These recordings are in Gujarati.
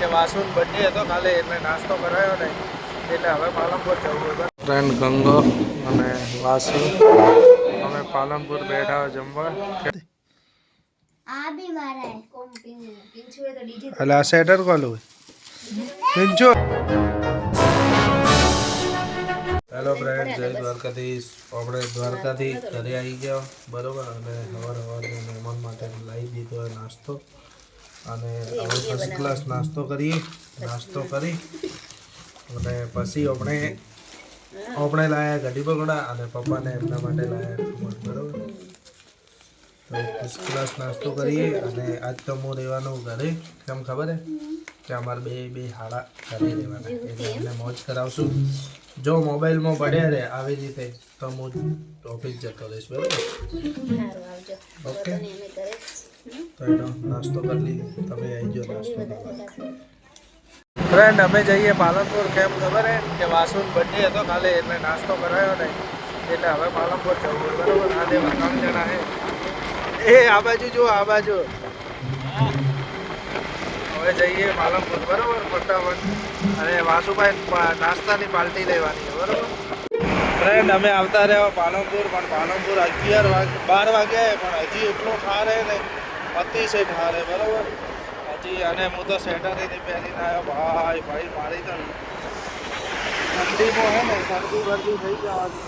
કે વાસુન બર્થડે હતો કાલે એટલે નાસ્તો કરાયો ને એટલે હવે પાલનપુર જવું હતું. ફ્રેન્ડ ગંગો અને વાસુ અમે પાલનપુર બેઠા જમવા. આ બી મારા હે કોમ પિંચુ હે તો ડીજે અલા સેટર કોલ હોય પિંચુ. હેલો ફ્રેન્ડ, જય દ્વારકાધીશ. આપણે દ્વારકાથી ઘરે આવી ગયા બરોબર, અને સવારે મહેમાન માટે લાવી દીધો નાસ્તો, અને હવે ફર્સ્ટ ક્લાસ નાસ્તો કરીએ. નાસ્તો કરી અને પછી આપણે લાયા કઢી પકોડા અને પપ્પાને એમના માટે લાયા ખમણ બરોબર. તો ફર્સ્ટ ક્લાસ નાસ્તો કરીએ. અને આજ તો હું રહેવાનું ઘરે, કેમ ખબર હે કે અમારે બે હાડા ઘરે રહેવાના, એટલે એમને મોજ કરાવશું. જો મોબાઈલમાં પડ્યા રહે આવી રીતે તો હું ઓફિસ જતો રહીશ બરાબર. ઓકે, તો એનો નાસ્તો કરી લઈએ, તમે આવી જાઓ નાસ્તો કરવા. ફ્રેન્ડ અમે જઈએ પાલનપુર, કેમ ખબર હે કે વાસુન બર્થડે હતો કાલે એટલે નાસ્તો કરાયો ને એટલે હવે પાલનપુર જવું હોય બરાબર. આ દેવા 3 જણા હે. એ આ બાજુ જો, આ બાજુ. હવે જઈએ પાલનપુર બરાબર ફટાફટ. અને વાસુભાઈ નાસ્તાની પાર્ટી લેવાની છે બરાબર. ફ્રેન્ડ અમે આવતા રહ્યા પાલનપુર, પણ પાલનપુર 12 વાગ્યા પણ હજી એટલો ઠાર હે ને, અતિશય ઠાર હે બરાબર હજી. અને હું તો સ્વેટર નહીં પહેરીને આવ્યો ભાઈ મારી તો ઠંડીમાં હે ને શરદી વર્દી થઈ જવાની,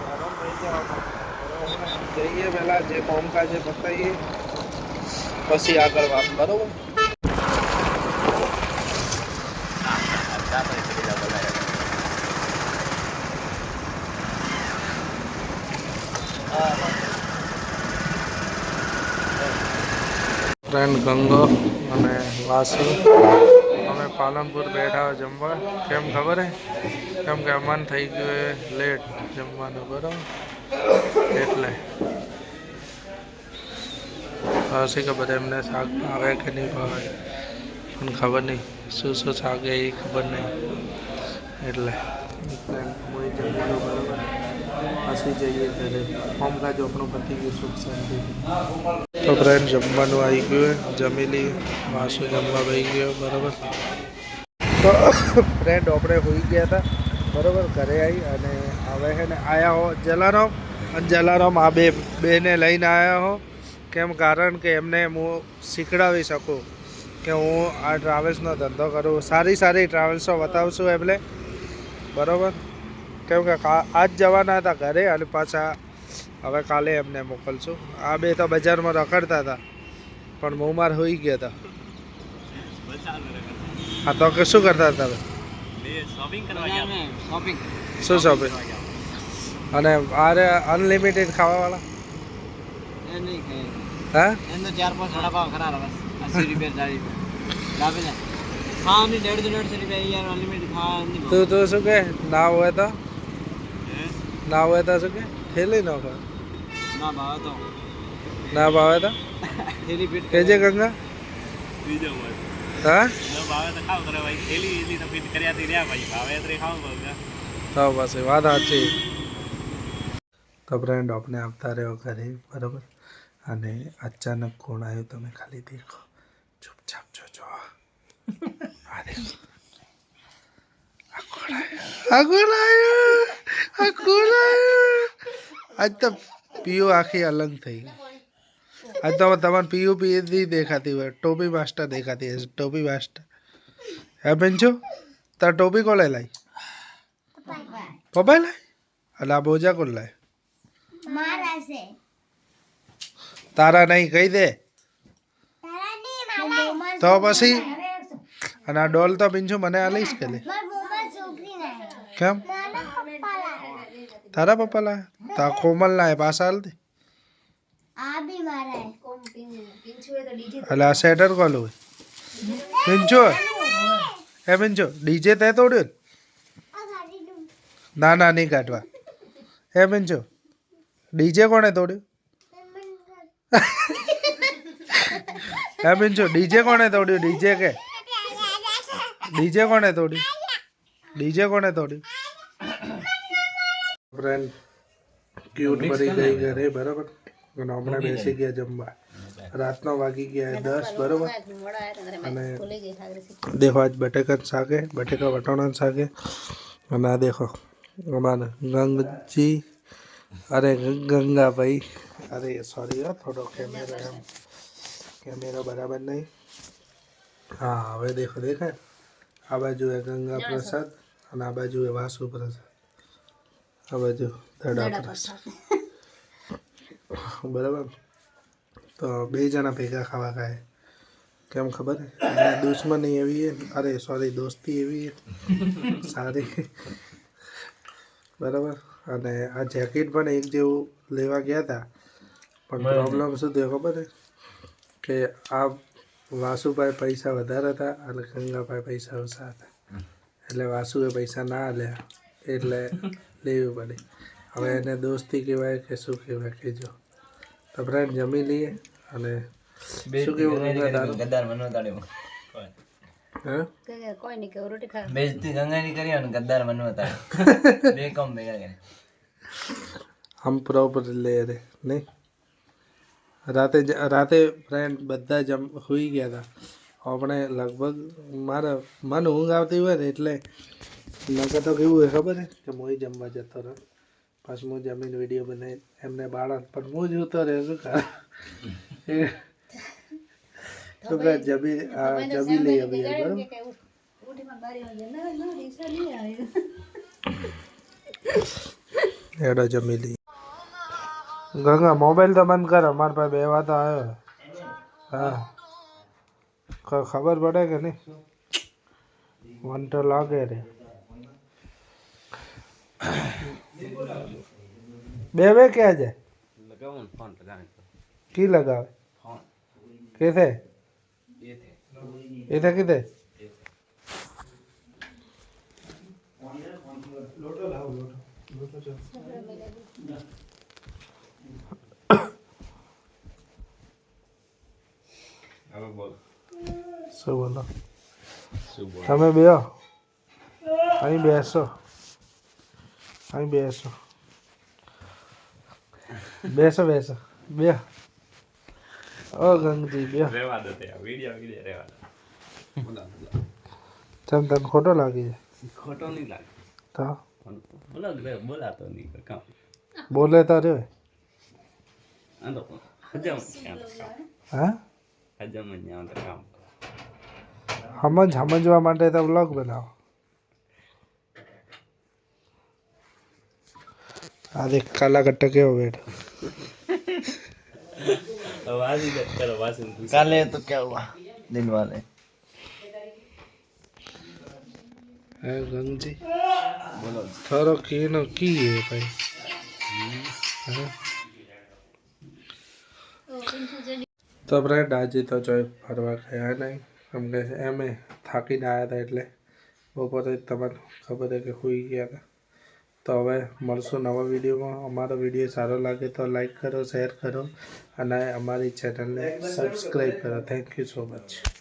ગરમ થઈ જવાનું. જઈએ પહેલાં જે કામકાજ છે પતાવીએ, પછી આગળ વાત બરાબર. ફ્રેન્ડ ગંગો અને વાસુ અમે પાલનપુર બેઠા જમવા, કેમ ખબર હે કેમ કે અમાન થઈ ગયું એ લેટ જમવાનું બરાબર, એટલે હસી ખબર એમને શાક ભાવે કે નહીં ભાવે પણ ખબર નહીં, શું શાક એ ખબર નહીં, એટલે મોઈ જમવાનું બરાબર. પછી જઈએ ઘરે, કામકાજ આપણું પતી ગયું સુખ શાંતિ. તો ફ્રેન્ડ જમવાનું આવી ગયું, જમી લઈએ. વાસુ જમવા આવી ગયો બરાબર. તો ફ્રેન્ડ આપણે હોઈ ગયા હતા બરાબર, ઘરે આવી અને હવે છે ને આવ્યા હો જલારામ, અને જલારામ આ બેને લઈને આવ્યા હો. કેમ કારણ કે એમને હું શીખડાવી શકું કે હું આ ટ્રાવેલ્સનો ધંધો કરું, સારી ટ્રાવેલ્સો બતાવશું એમને બરાબર. કેમ કે આજ જવાના હતા ઘરે અને પાછા હવે કાલે એમને મોકલશું. આ બે તો બજારમાં રખડતા હતા પણ હું માર હોઈ ગયા હતા. હા તો કે શું કરતા હતા તમે? શું શોપિંગ? અને આરે અનલિમિટેડ ખાવાવાળા હા તું શું કે ના હોય તો શું કે થેલી નાખો ના ભાવે તો કેજે ગંગા. હા તો પછી વાત સાચી. તો ફ્રેન્ડ આપણે આવતા રહ્યો ઘરે બરાબર, અને અચાનક કોણ આવ્યું તમે ખાલી દેખો, ચૂપચાપ જોજો. આ દેખો આજ તો પીયુ આખી અલગ થઈ ગઈ. આજ તો તમારે પીયુ દેખાતી હોય, ટોપી માસ્ટર દેખાતી હશે. ટોપી માસ્ટર હે બેન્ચો, તાર ટોપી કોણે લાવી? પપ્પાએ લાવી? એટલે આ બોજા કોણ લાવે? તારા નહીં કહી દે તો પછી. અને આ ડોલ તો પિંચુ મને આલીશ કે લે? કેમ તારા પપ્પા લાવે? તો આ કોમલ લાવે પાછા હાલ દે. એટલે આ સેટર કોલ હોય પિંચુ? હે પિંચુ, ડીજે તે તોડ્યું? ના નહીં કાઢવા. હે પિંચુ, ડીજે કોણે તોડ્યું? હે પિંચુ, ડીજે કોણે તોડ્યું? ડીજે કે ડીજે કોણે તોડ્યું? ફ્રેન્ડ ક્યુટ મરી ગઈ ઘરે બરાબર, અને હમણાં બેસી ગયા જમવા. રાતનો વાગી ગયા 10 બરોબર મોડા આયા હતા અને ભૂલી ગઈ ઠાકરે દેખો આજ બટેકા શાક है बटेका वटाणा शाक है અને આ દેખો અમારા ગંગજી અરે ગંગા ભાઈ અરે સોરી થોડો કેમેરા બરાબર નહીં हाँ હવે દેખો દેખાય આ બાજુ है गंगा प्रसाद અને આ બાજુ है वासु प्रसाद આ બાજુ દડા પ્રસાદ બરાબર તો બે જણા ભેગા ખાવા ખાય કેમ ખબર હે દુશ્મની એવી હે અરે સોરી દોસ્તી એવી હે સારી બરાબર અને આ જેકેટ પણ એક જેવું લેવા ગયા હતા પણ પ્રોબ્લેમ શું થયો ખબર હે કે આ વાસુભાઈ પૈસા વધારે હતા અને ગંગાભાઈ પૈસા ઓછા હતા એટલે વાસુએ પૈસા ના આલ્યા એટલે લેવી પડે હવે એને દોસ્તી કહેવાય કે શું કહેવાય કહેજો તો ફ્રેન્ડ જમી લઈએ અને શું કેવું ગદ્દાર મનવા તાળ્યો હા કોઈ નહીં કે રોટી ખા બેજતી ગંગાની કરી અને ગદ્દાર મનવા તાળ્યો બે કામ ભેગા કરે हम प्रॉपर ले रहे नहीं રાતે ફ્રેન્ડ બધા હોઈ ગયા હતા આપણે લગભગ મારે મને ઊંઘ આવતી હોય ને એટલે નકર તો કેવું હોય ખબર હે કે હું જમવા જતો રહ્યો પછી હું જમીન વિડીયો બનાવી એમને બાળક પણ હું જ ઉતો રહે શું ખા તો ફ્રેન્ડ જમી લઈએ બરાબર એડો જમી લઈએ ગંગા મોબાઈલ તો બંધ કરો મારા પાસે બે વાત આવ્યો હા ખબર પડે કે નહીં મન તો લાગે રે બે ક્યાં જાય લગાવો ને ફોન લગાવે કી લગાવે ફોન કેથે એ એથે કીધે લોટો લાવો લોટો હવે બોલ શું બોલો શું બોલ તમે બેહો અહીં બેસો બેસો બે ઓ ગંગજી બે રેવા દે વિડિયો રેવા દે ચમ તને ખોટો લાગી જાય ખોટો નહીં લાગે તો બોલાતો નહીં કામ બોલે તો રે આ તો હજમ હા હજમ જ આમ કામ સમજવા માટે તો વ્લોગ બનાવો આ દેખ કાલા કટ્ટા કેવો બેઠો કાલે તો क्या हुआ दिन वाले है गंगजी बोलो थारो कीनो की है भाई हाँ? તો ફ્રેન્ડ આજે તો જોઈ ફરવા ગયા નહીં કેમ કે એમે થાકીને આવ્યા હતા એટલે બપોરે તમને ખબર છે કે સૂઈ ગયા હતા તો હવે મળશું નવા વિડીયોમાં અમારો વિડીયો સારો લાગે તો લાઈક કરો શેર કરો અને અમારી ચેનલને સબસ્ક્રાઈબ કરો થેન્ક યુ સો મચ